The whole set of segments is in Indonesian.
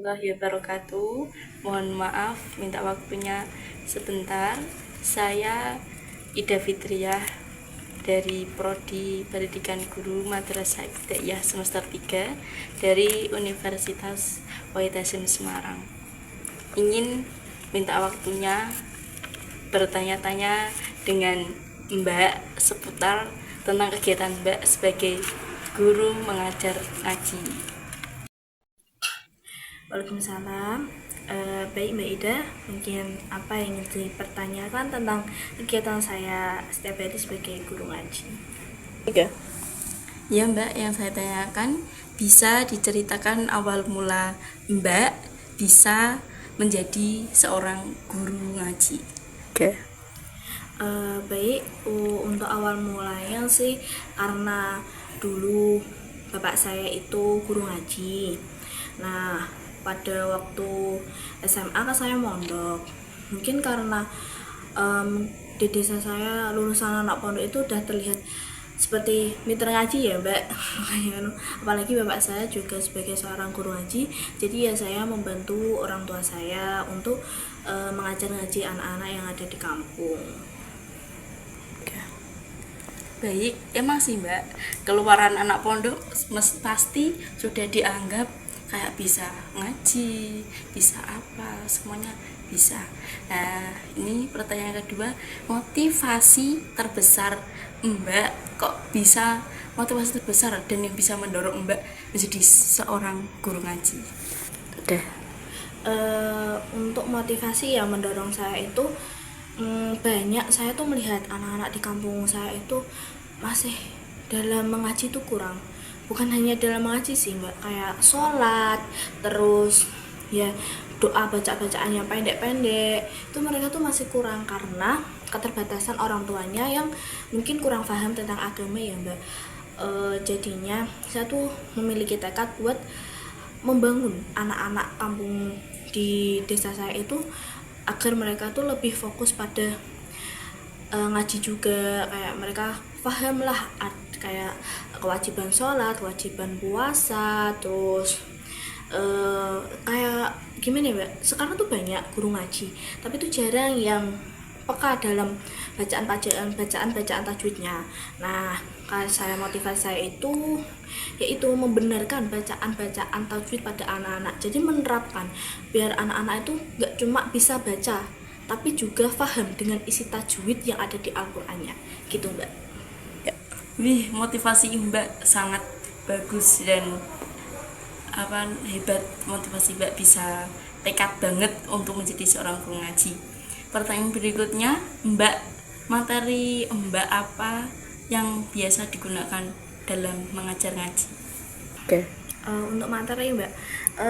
warahmatullahi wabarakatuh. Mohon maaf, minta waktunya sebentar. Saya Ida Fitriah dari Prodi Pendidikan Guru Madrasah Ibtidaiyah semester 3 dari Universitas Wahid Hasyim Semarang. Ingin minta waktunya bertanya-tanya dengan Mbak seputar tentang kegiatan Mbak sebagai guru mengajar ngaji. Waalaikumsalam. Baik Mbak Ida, mungkin apa yang ingin dipertanyakan tentang kegiatan saya setiap hari sebagai guru ngaji? Ya Mbak, yang saya tanyakan bisa diceritakan awal mula Mbak bisa menjadi seorang guru ngaji. Baik, untuk awal mulanya sih karena dulu bapak saya itu guru ngaji. Nah, pada waktu SMA kan saya mondok. Mungkin karena di desa saya lulusan anak pondok itu udah terlihat seperti mitra ngaji ya Mbak. Apalagi bapak saya juga sebagai seorang guru ngaji, jadi ya saya membantu orang tua saya untuk mengajar ngaji anak-anak yang ada di kampung. Baik, emang sih Mbak, keluaran anak pondok pasti sudah dianggap kayak bisa ngaji, bisa apa, semuanya bisa. Nah, ini pertanyaan kedua, motivasi terbesar Mbak kok bisa, motivasi terbesar dan yang bisa mendorong Mbak menjadi seorang guru ngaji? Untuk motivasi yang mendorong saya itu banyak. Saya tuh melihat anak-anak di kampung saya itu masih dalam mengaji tuh kurang. Bukan hanya dalam mengaji sih Mbak, kayak sholat, terus ya doa bacaan yang pendek-pendek, itu mereka tuh masih kurang karena keterbatasan orang tuanya yang mungkin kurang paham tentang agama ya Mbak. Jadinya saya tuh memiliki tekad buat membangun anak-anak kampung di desa saya itu agar mereka tuh lebih fokus pada ngaji juga, kayak mereka paham lah kayak kewajiban sholat, kewajiban puasa, terus kayak gimana ya Mbak, sekarang tuh banyak guru ngaji tapi tuh jarang yang peka dalam bacaan tajwidnya. Nah, saya motivasi saya itu yaitu membenarkan bacaan tajwid pada anak-anak, jadi menerapkan biar anak-anak itu gak cuma bisa baca tapi juga paham dengan isi tajwid yang ada di Al-Qur'annya gitu Mbak. Wih, motivasi Mbak sangat bagus dan hebat. Motivasi Mbak bisa tekad banget untuk menjadi seorang guru ngaji. Pertanyaan berikutnya, Mbak, materi Mbak apa yang biasa digunakan dalam mengajar ngaji? Untuk materi Mbak,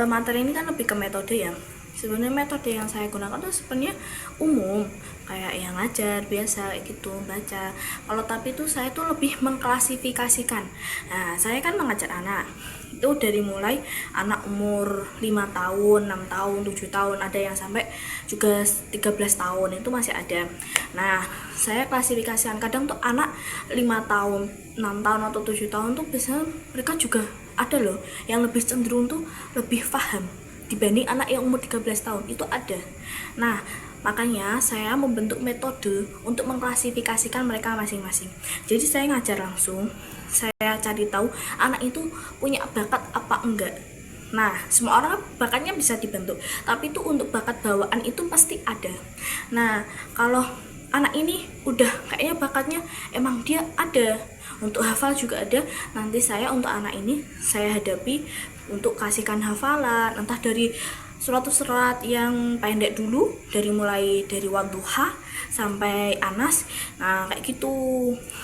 materi ini kan lebih ke metode ya. Sebenarnya metode yang saya gunakan tuh sebenarnya umum, kayak yang ngajar biasa gitu, baca. Kalau tapi itu saya tuh lebih mengklasifikasikan. Nah, saya kan mengajar anak itu dari mulai anak umur 5 tahun, 6 tahun, 7 tahun, ada yang sampai juga 13 tahun itu masih ada. Nah, saya klasifikasikan kadang tuh anak 5 tahun, 6 tahun atau 7 tahun tuh biasanya mereka juga ada loh yang lebih cenderung tuh lebih paham dibanding anak yang umur 13 tahun, itu ada. Nah, makanya saya membentuk metode untuk mengklasifikasikan mereka masing-masing. Jadi saya ngajar langsung, saya cari tahu anak itu punya bakat apa enggak. Nah, semua orang bakatnya bisa dibentuk, tapi itu untuk bakat bawaan itu pasti ada. Nah, kalau anak ini udah kayaknya bakatnya emang dia ada, untuk hafal juga ada, nanti saya untuk anak ini saya hadapi untuk kasihkan hafalan, entah dari surat-surat yang pendek dulu, mulai dari Wadduha sampai Anas. Nah, kayak gitu.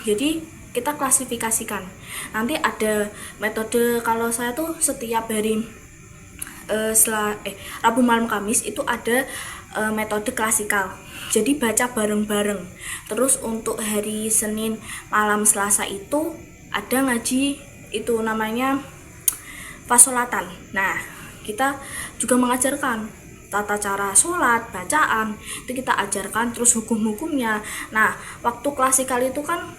Jadi kita klasifikasikan. Nanti ada metode, kalau saya tuh setiap hari Rabu malam Kamis itu ada metode klasikal. Jadi baca bareng-bareng. Terus untuk hari Senin malam Selasa itu ada ngaji itu namanya fasolatan. Nah, kita juga mengajarkan tata cara sholat, bacaan, itu kita ajarkan, terus hukum-hukumnya. Nah, waktu klasikal itu kan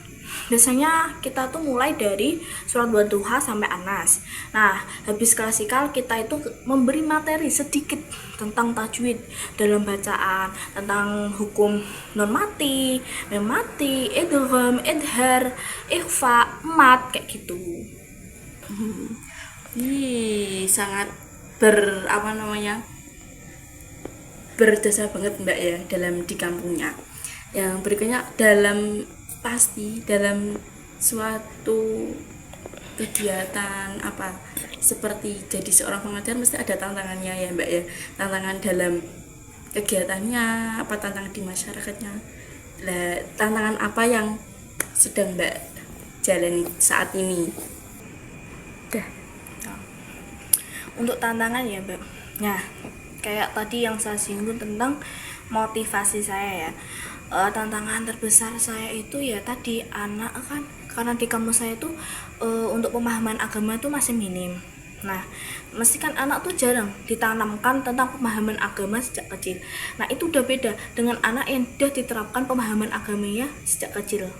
biasanya kita tuh mulai dari surat Wadduha sampai Anas. Nah, habis klasikal kita itu memberi materi sedikit tentang tajwid dalam bacaan, tentang hukum non mati, mem mati, idgham, idhar, ikhfa, mat, kayak gitu. Sangat berjasa banget Mbak ya dalam di kampungnya. Yang berikutnya dalam suatu kegiatan seperti jadi seorang pengajar mesti ada tantangannya ya Mbak ya, tantangan dalam kegiatannya, tantangan di masyarakatnya. Tantangan apa yang sedang Mbak jalani saat ini? Untuk tantangan ya Mbak, nah kayak tadi yang saya singgung tentang motivasi saya ya, tantangan terbesar saya itu ya tadi anak kan, karena di kampus saya tuh untuk pemahaman agama itu masih minim. Nah, mesti kan anak tuh jarang ditanamkan tentang pemahaman agama sejak kecil. Nah, itu udah beda dengan anak yang udah diterapkan pemahaman agamanya sejak kecil.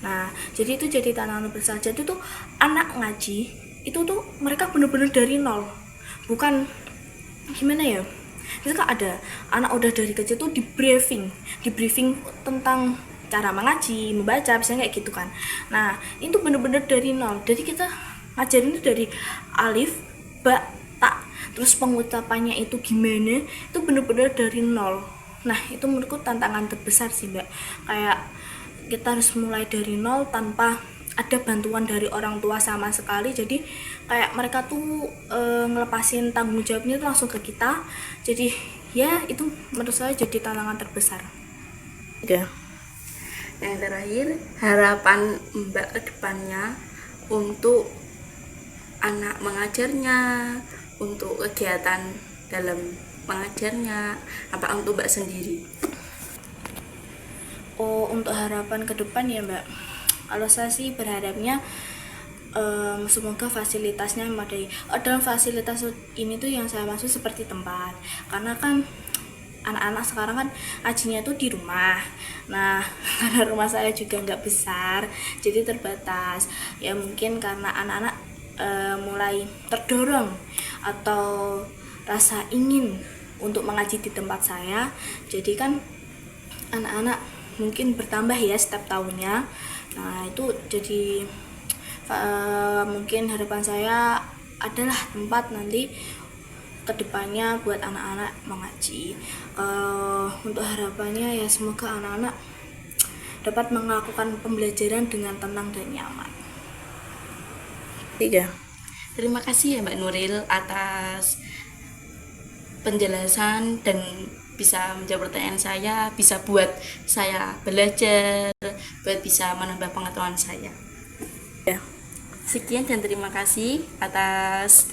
Nah, jadi itu jadi tantangan besar. Jadi tuh anak ngaji itu tuh mereka bener-bener dari nol. Bukan gimana ya? Misalkan ada anak udah dari kecil tuh di briefing tentang cara mengaji, membaca, misalnya kayak gitu kan. Nah, itu bener-bener dari nol. Jadi kita ngajarin itu dari alif, ba, ta, terus pengucapannya itu gimana, itu bener-bener dari nol. Nah, itu menurutku tantangan terbesar sih Mbak. Kayak kita harus mulai dari nol tanpa ada bantuan dari orang tua sama sekali. Jadi kayak mereka tuh ngelepasin tanggung jawabnya tuh langsung ke kita. Jadi ya itu menurut saya jadi tantangan terbesar. Ya. Yang terakhir, harapan Mbak ke depannya untuk anak mengajarnya, untuk kegiatan dalam mengajarnya, untuk Mbak sendiri? Untuk harapan ke depan ya Mbak, kalau saya sih berharapnya semoga fasilitasnya memadai. Dalam fasilitas ini tuh yang saya maksud seperti tempat, karena kan anak-anak sekarang kan ngajinya tuh di rumah. Nah, karena rumah saya juga nggak besar, jadi terbatas. Ya mungkin karena anak-anak mulai terdorong atau rasa ingin untuk mengaji di tempat saya, jadi kan anak-anak mungkin bertambah ya setiap tahunnya. Nah, itu jadi mungkin harapan saya adalah tempat nanti kedepannya buat anak-anak mengaji. Untuk harapannya ya semoga anak-anak dapat melakukan pembelajaran dengan tenang dan nyaman. Terima kasih ya Mbak Nuril atas penjelasan dan bisa menjawab pertanyaan saya, bisa buat saya belajar, buat bisa menambah pengetahuan saya. Sekian dan terima kasih atas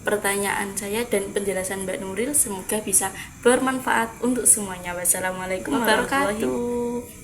pertanyaan saya dan penjelasan Mbak Nuril. Semoga bisa bermanfaat untuk semuanya. Wassalamualaikum warahmatullahi wabarakatuh.